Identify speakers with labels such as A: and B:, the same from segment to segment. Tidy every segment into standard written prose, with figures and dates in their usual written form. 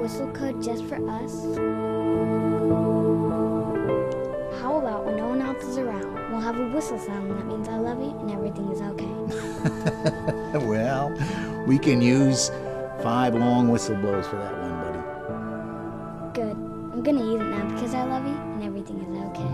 A: whistle code just for us? How about when no one else is around, we'll have a whistle sound that means I love you and everything is okay?
B: Well, we can use 5 long whistle blows for that one, buddy.
A: Good. I'm gonna use it now because I love you and everything is okay.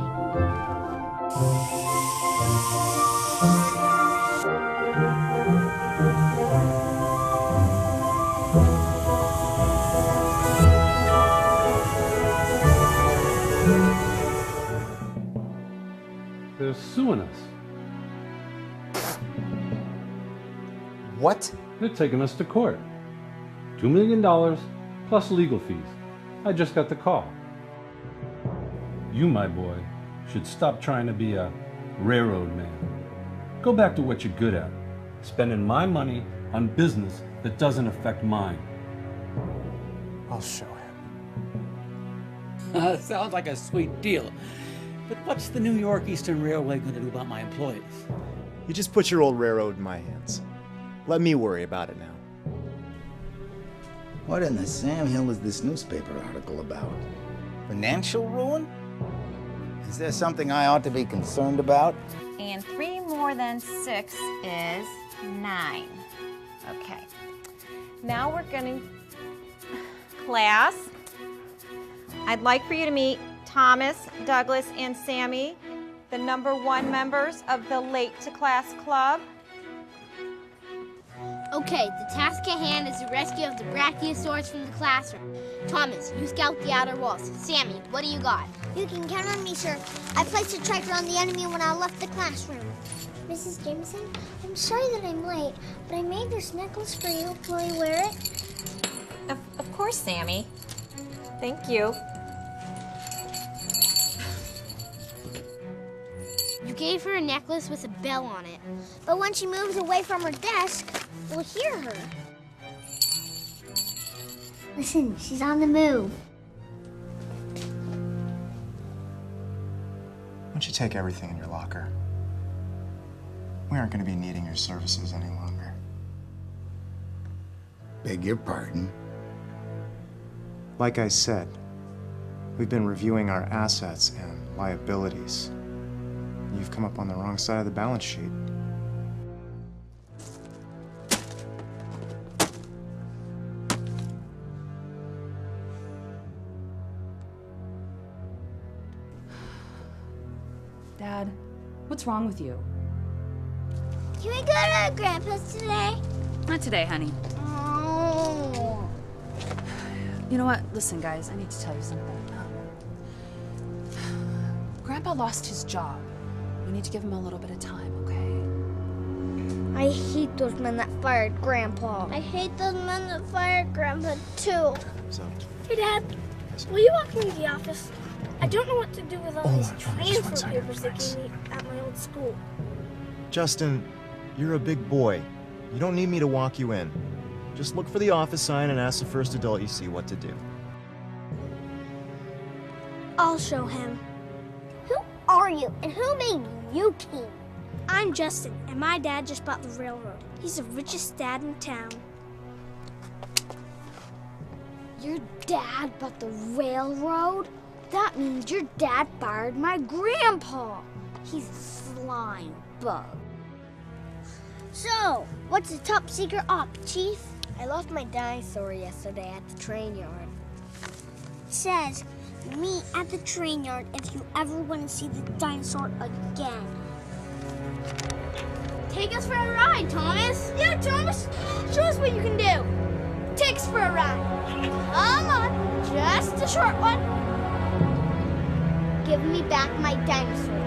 C: They're suing us.
D: What?
C: They're taking us to court. $2 million plus legal fees. I just got the call. You, my boy, should stop trying to be a railroad man. Go back to what you're good at, spending my money on business that doesn't affect mine.
D: I'll show him.
E: Sounds like a sweet deal. But what's the New York Eastern Railway going to do about my employees?
D: You just put your old railroad in my hands. Let me worry about it now.
B: What in the Sam Hill is this newspaper article about? Financial ruin? Is there something I ought to be concerned about?
F: And 3 more than 6 is 9. Okay. Now we're going to... Class, I'd like for you to meet Thomas, Douglas, and Sammy, the #1 members of the Late to Class Club.
G: Okay, the task at hand is the rescue of the Brachiosaurus from the classroom. Thomas, you scout the outer walls. Sammy, what do you got?
H: You can count on me, sir. I placed a tracker on the enemy when I left the classroom. Mrs. Jameson, I'm sorry that I'm late, but I made this necklace for you. Will you wear it?
F: Of course, Sammy. Thank you.
G: You gave her a necklace with a bell on it.
H: But when she moves away from her desk, we'll hear her. Listen, she's on the move.
D: Why don't you take everything in your locker? We aren't going to be needing your services any longer.
B: Beg your pardon?
D: Like I said, we've been reviewing our assets and liabilities. You've come up on the wrong side of the balance sheet.
I: Dad, what's wrong with you?
H: Can we go to Grandpa's today?
I: Not today, honey.
H: Oh.
I: You know what? Listen, guys, I need to tell you something. Grandpa lost his job. We need to give him a little bit of time, okay?
H: I hate those men that fired Grandpa. I hate those men that fired Grandpa, too.
D: So,
J: Hey, Dad, will you walk me to the office? I don't know what to do with all these transfer papers they gave me at my old school.
D: Justin, you're a big boy. You don't need me to walk you in. Just look for the office sign and ask the first adult you see what to do.
J: I'll show him.
H: Who are you, and who made you king?
J: I'm Justin, and my dad just bought the railroad. He's the richest dad in town.
A: Your dad bought the railroad? That means your dad fired my grandpa. He's a slime bug.
H: So, what's the top secret op, Chief?
A: I lost my dinosaur yesterday at the train yard.
H: It says, meet at the train yard if you ever want to see the dinosaur again.
G: Take us for a ride, Thomas.
J: Yeah, Thomas, show us what you can do. Take us for a ride.
G: Come on, just a short one.
H: Give me back my dinosaur.